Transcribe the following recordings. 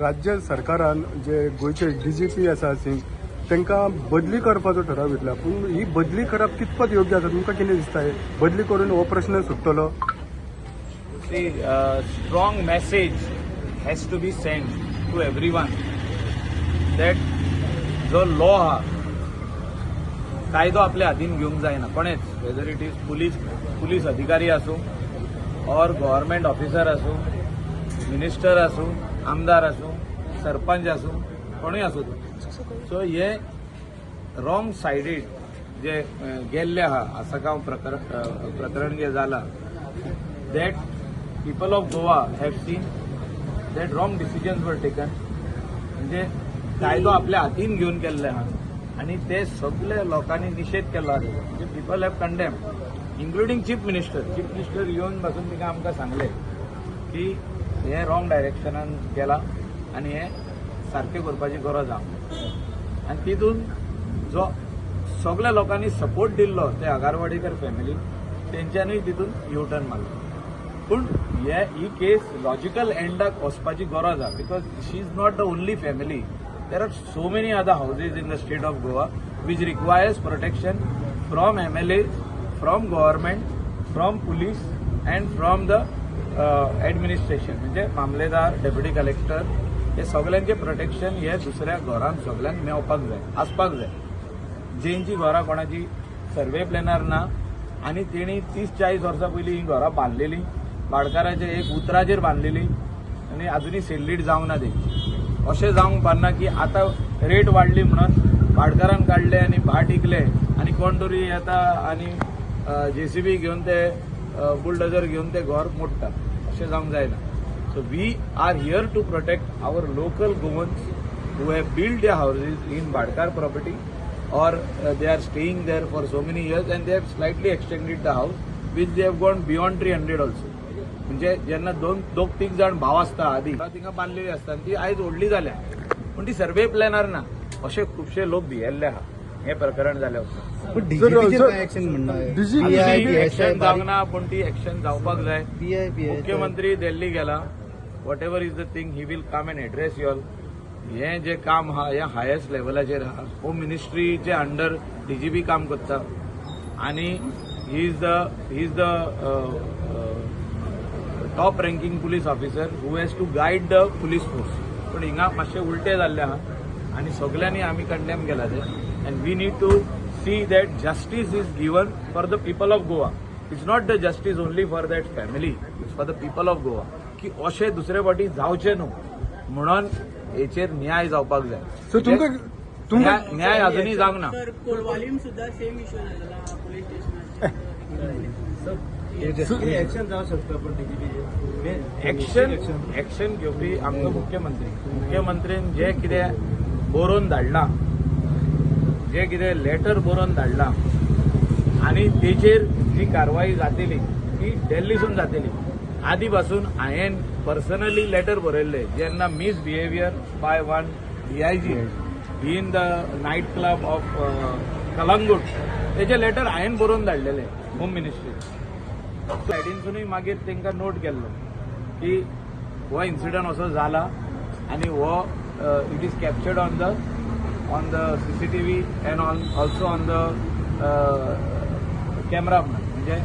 राज्य सरकारान जे गोयचे DGP आसा सिंग तांकां बदली करपाचो ठराव घेतला, पूण ही बदली करप कितपत योग्य आसा? तुमकां कितें दिसता? बदली करून हो प्रश्न सुट्टलो? See, a strong message has to be sent to everyone that जो लॉ हा कायदो आपल्या हातीन घेवंक जायना कोणेच, वेदर इट इज पुलीस अधिकारी आसूं और गव्हर्नमेंट ऑफिसर आसूं, मिनिस्टर आसूं, आमदार आसूं, सरपंच आसूं, कोणूय आसूं. सो हे रॉंग सायडीड जे गेल्ले आहा आसगांव प्रकरण जे जाला, that people of Goa have seen that wrong decisions were taken. म्हणजे कायदो आपल्या हातीन घेऊन केल्ले आहा आणि ते सगळे लोकांनी निषेध केला. म्हणजे people have condemn, including chief minister येऊन बसून तिका आमकां सांगले की हे रॉंग डायरेक्शनान केला आणि हे सारखे करपाची गरज आहा. आणि तितून जो सगळ्या लोकांनी सपोर्ट दिल्लो ते आगारवाडीकर फॅमिली, तेंच्यांनी तितून यू टर्न मारलो. पूण ही केस लॉजिकल एंडाक वचपाची गरज आहा, because she is not the only family. There are so many other houses in the state of Goa which requires protection from MLA, from government, from police and from the administration. म्हणजे मामलेदार, deputy collector, हे सगळ्यांचे protection हे दुसऱ्या घरांत सगळ्यांक मेळपाक जाय, आसपाक जाय. जेंची घरां कोणाची सर्वे प्लॅनार ना आणि तेणी 30-40 वर्सां पयलीं ही घरां बांदलेलीं, भाडकाराचे एक उतराचेर बांदलेली आणि अजूनही सेल्लीड जावंक ना तेची. अशें जावंक पारना की आतां रेट वाडली म्हणून भाडकारान काडले आनी भाट इकले आनी कोण तरी येता आनी JCB घेवन ते बुलडोजर घेवन ते घर मोडटा. अशें जावंक जायना. So we are here to protect our local Goans who have build their houses in Bhadkar property or they are staying there for so many years and they have slightly extended the house which they have gone beyond 300 also. म्हणजे जेन्ना दोग तीग जाण भाव आसता आदी तिंगा बांदलेली आसता ती आयज व्हडली जाल्या, पूण ती सर्वे प्लॅनार ना. अशे खुबशे लोक भियेल्ले आहा हे प्रकरण जाले उपरांत. एक्शन जावंक ना, पूण ती एक्शन जावपाक जाय. मुख्यमंत्री दिल्ली गेला. Whatever is the thing, he will come and address you all. हे जे काम हा हे हायस्ट लेवलाचेर आहा. होम मिनिस्ट्रीचे अंडर DGP काम करता आणि he is the top ranking police officer who has to guide the police force. पण हिंगा मातशें उलटे जाल्ले आहा आणि सगळ्यांनी आमी कंडेम केला ते. And we need to see that justice is given for the people of Goa. It's not the justice only for that family, it's for the people of Goa. की अशें दुसरे फावटी जावचें न्हू म्हणून हेचेर न्याय जावपाक जाय. सो तुमकां न्याय अजूनही जावंक ना. कोलवालीम सुद्धा सेम इश्यू झालेला पोलीस स्टेशनार. एक्शन जावं शकता पण एक्शन घेवपी आमचो मुख्यमंत्रीन जे कितें बरोवन धाडलां, जे कितें लेटर बरोवन धाडलां आनी तेचेर जी कारवाई जातली ती दिल्लीसून जातली. आदी पासून हांवें पर्सनली लेटर बरयल्ले जेन्ना misbehaviour by one DIG in the night club of Calangute, तेचे लेटर हांवें बरोवन धाडलेले होम मिनिस्ट्री सायडीनसूनय. मागीर तांकां नोट केल्लो की हो इन्सिडंट असो जाला आनी हो it is captured on the CCTV and also on the camera, म्हणजे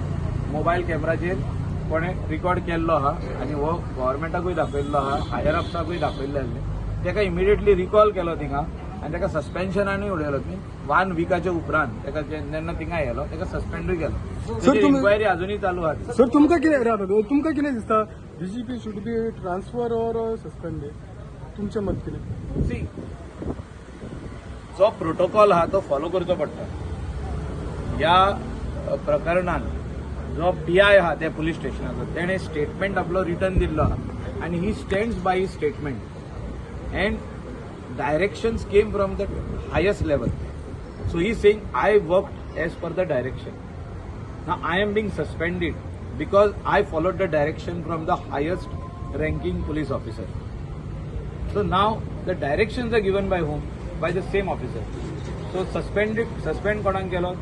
मोबायल कॅमेराचेर कोणें रिकॉर्ड केल्लो आहा आनी हो गव्हर्मेंटाकूय दाखयल्लो आहा, हायर अप्साकूय दाखयल्ले आसले. ताका इमिडिएटली रिकॉल केलो थिंगा आनी ताका सस्पेन्शनानूय उडयलो. 1 विकाच्या उपरांत ताका जेन्ना थिंगा येयलो ताका सस्पेंडूय केलो. इन्क्वायरी अजूनही चालू आहा. सर तुमकां कितें दिसता? DGP should be transfer or suspended? तुमचें मत कितें? सी, जो प्रोटोकॉल आहा तो फॉलो करचो पडटा. ह्या प्रकरणान जो PI आहा त्या पुलीस स्टेशनाचो तेणें स्टेटमेंट आपलो रिटर्न दिल्लो आहा आनी ही stands by he statement. And directions came from the highest level. So he is saying, I worked as per the direction. Now I am being suspended because I followed the direction from the highest ranking police officer. So now the directions are given by whom? By the same officer. So suspend कोणाक केलो?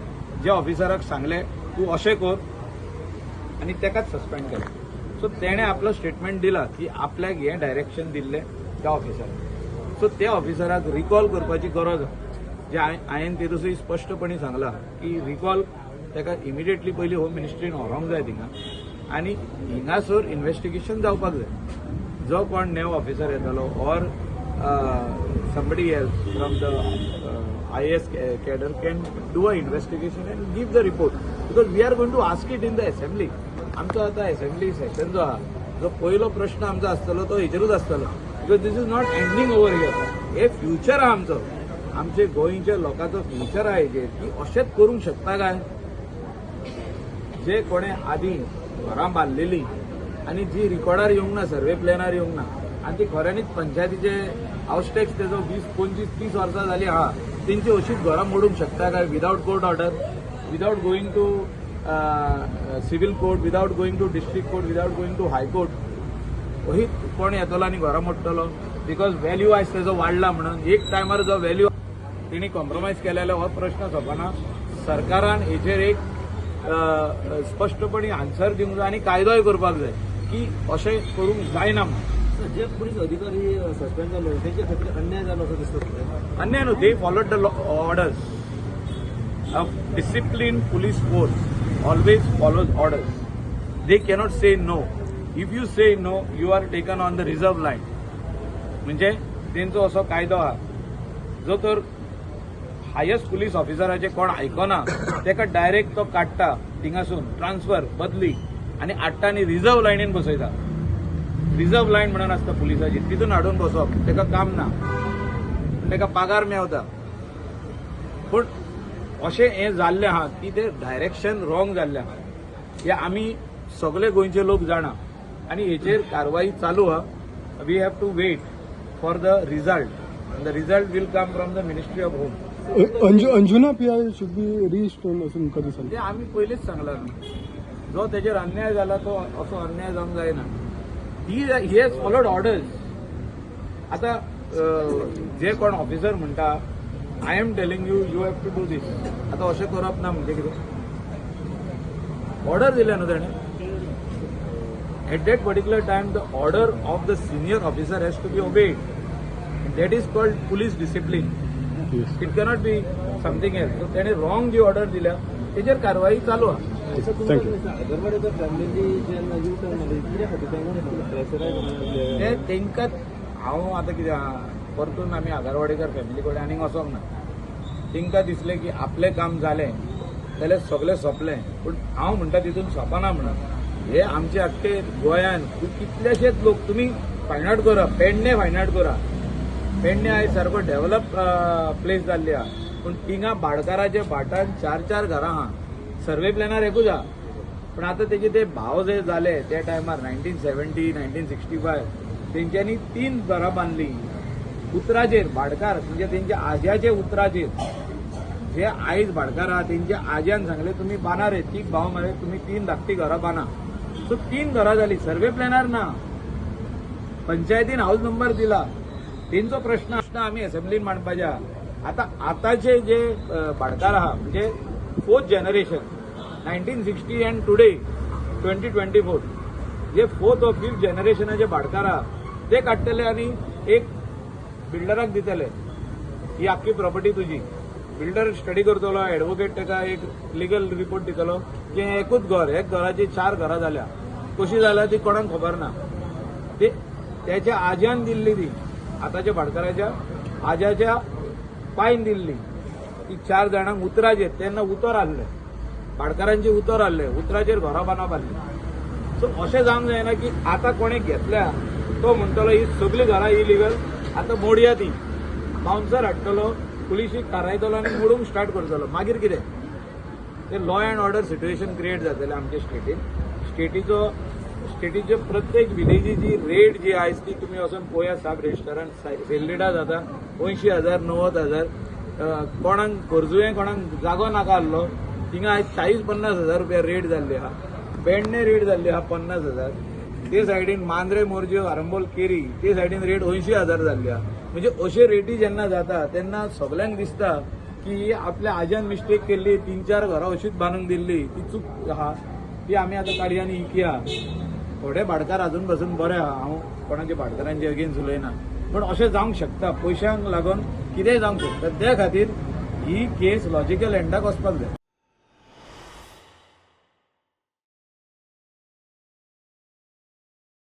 जे ऑफिसराक सांगले तू अशें कर आनी तेकाच suspend केलो. So तेणे आपलो स्टेटमेंट दिला की आपल्याक हे डायरेक्शन दिल्ले त्या ऑफिसराक. सो त्या ऑफिसराक रिकॉल करपाची गरज आहा. जे हांवें ते दिसूय स्पश्टपणे सांगला की रिकॉल ताका इमिडिएटली पयलीं होम मिनिस्ट्रीन व्हरोंक जाय थिंगा आनी हिंगासर इन्व्हेस्टिगेशन जावपाक जाय. जो कोण नेव ऑफिसर येतलो or somebody else from the IAS cadre can do a investigation and give the report, because we are going to ask it in the assembly. आमचो आता असेंब्ली सेशन जो आहा, जो पयलो प्रश्न आमचो आसतलो तो हेचेरूच आसतलो, because this is not ending over here. हे फ्युचर आहा आमचो, आमचे गोंयच्या लोकांचो फ्युचर आहा हेजेर की अशेंच करूंक शकता काय. जे कोणे आदी घरां बांदलेली आनी जी रिकॉर्डार येवंक ना, सर्वे प्लॅनार येवंक ना, आनी ती खऱ्यांनीच पंचायतीचे हाऊस टॅक्स तेजो 20-25-30 वर्सां जाली आहा, तेंची अशीच घरां मोडूंक शकता काय without court order, without going to civil court, without going to district court, without going to high court. अशीच कोण येतलो आनी घरां मोडटलो बिकॉज व्हॅल्यू आयज तेजो वाडला म्हणून. एक टायमार जो व्हॅल्यू तेणी कॉम्प्रोमायज केले जाल्यार हो प्रश्न सोंपना. सरकारान हेचेर एक स्पश्टपणे आन्सर दिवंक जाय आनी कायदोय करपाक जाय की अशें करूंक जायना म्हणून. जे पुलीस अधिकारी सस्पेंड जालो तेंचे खातीर अन्याय जालो असो दिसता. अन्याय न्हू, they followed the orders. A discipline police force always follows orders. They cannot say no. If you say no you are taken on the reserve line. म्हणजे तेंचो असो कायदो आहा जो तर हायस्ट पुलीस ऑफिसराचे कोण आयकना तेका डायरेक्ट तो काडटा थिंगासून ट्रान्सफर बदली आनी हाडटा आनी रिझर्व लायनीन बसयता. रिझर्व लायन म्हणून आसता पुलिसाची, तितून हाडून बसप तेका काम ना, तेका पगार मेवता. पूण अशें हें जाल्लें आहा की तें डायरेक्शन रॉंग जाल्लें आहा हे आमी सगळे गोंयचे लोक जाणा आनी हेचेर कारवाई चालू आहा. We have to wait for the result. The result will come from the ministry of home. Anjuna PI should be restored असून कधी सांग. ते आमी पयलींच सांगला जो तेजेर अन्याय जाला तो असो अन्याय जावंक जायना. He has followed orders. आता जे कोण ऑफिसर म्हणटा I am telling you you have to do this, आता अशें करप ना म्हणजे कितें. ऑर्डर दिल्या न्हू तेणें. At that particular time the order of the senior officer has to be obeyed. That is called police discipline. It cannot be something else. So तेणें रॉंग जी ऑर्डर दिल्या तेजेर कारवाई चालू आहा. अगरवाडीच्या फॅमिली जेन्ना यू टर्न मारली कित्या खातीर तांकां प्रेशरायज तेंकां हांव आतां कितें आहा परतून आमी आगारवाडीकर फॅमिली कडेन आनीक वचोंक ना. तेंकां दिसलें की आपलें काम जालें जाल्यार सगळें सोंपलें. पूण हांव म्हणटा तितून सोंपना म्हणून. हे आमचे आख्खे गोंयान कितलेशेच लोक तुमी फायंड आउट करा. पेडणे फायंड आउट करा. पेडणे आयज सारको डेव्हलप प्लेस जाल्ली आहा, पूण थिंगा भाटकाराच्या भाटान 4-4 घरां आहा. सर्वे प्लॅनार एकूच आहा. पण आता तेजे ते भाव जे जाले त्या टायमार 1970, 1965 तेंच्यांनी 3 घरां बांदली उतराचेर. भाटकार म्हणजे तेंच्या आज्याचे उतराचेर. जे आयज भाटकार आहा तेंच्या आज्यान सांगले तुमी बांदा रे, 3 भाव मरे तुमी 3 धाकटी घरां बांदा. सो 3 घरां जाली. सर्वे प्लॅनार ना, पंचायतीन हाऊस नंबर दिला. तेंचो प्रश्न आमी असेंब्लीन मांडपाचे आहा. आताचे जे भाटकार आहा म्हणजे 4th जनरेशन 1960 अँड टुडे 2024 जे 4th or 5th जनरेशनाचे भाटकार आहा ते काडटले आनी एक बिल्डराक दितले ही आख्खी प्रॉपर्टी तुजी. बिल्डर स्टडी करतलो, एडवोकेट ताका एक लिगल रिपोर्ट दितलो की एकूच घर, एक घराची 4 घरां जाल्या. कशी जाल्या ती कोणाक खबर ना. ते त्याच्या आज्यान दिल्ली ती आताच्या भाटकाराच्या आज्याच्या पायन दिल्ली. ती 4 जाणांक उतराचेर तेन्ना उतर आहले, भाटकारांचे उतर आहले, उतराचेर घरां बांदप आहली. सो अशें जावंक जायना की आतां कोणे घेतल्या तो म्हणटलो ही सगळीं घरां इलिगल आतां मोडया ती. बाउन्सर हाडटलो, पुलिशीक थारायतलो आनी मोडूंक स्टार्ट करतलो. मागीर कितें ते law and order situation create जातलें आमचे स्टेटीन. स्टेटीचे प्रत्येक विलेजीची रेट जी आयज ती तुमी वचून पळया. सब रेजिस्टरान सेल जाता 80,000 90,000. कोणाक गरजुये कोणाक जागो नाका आसलो थिंगा आयज 40-50,000 रुपया रेट जाल्ली आहा. पेडणे रेट जाल्ली आहा 50,000. ते सायडीन मांद्रे मोरज्यो आरंबोल केरी ते सायडीन रेट 80,000 जाल्ली आहा. म्हणजे अशे रेटी जेन्ना जाता तेन्ना सगळ्यांक दिसता की आपल्या आज्यान मिस्टेक केल्ली, 3-4 घरां अशीच बांदूंक दिल्ली, ती चूक आहा, ती आमी आतां काडया आनी इकया. थोडे भाटकार अजून पासून बरे आहा. हांव कोणाच्या भाटकारांचे अगेन्स्ट उलयना. पण अशें जावंक शकता पयशांक लागून कितेंय जावंक शकता त्या खातीर ही केस लॉजिकल एंडाक वचपाक जाय.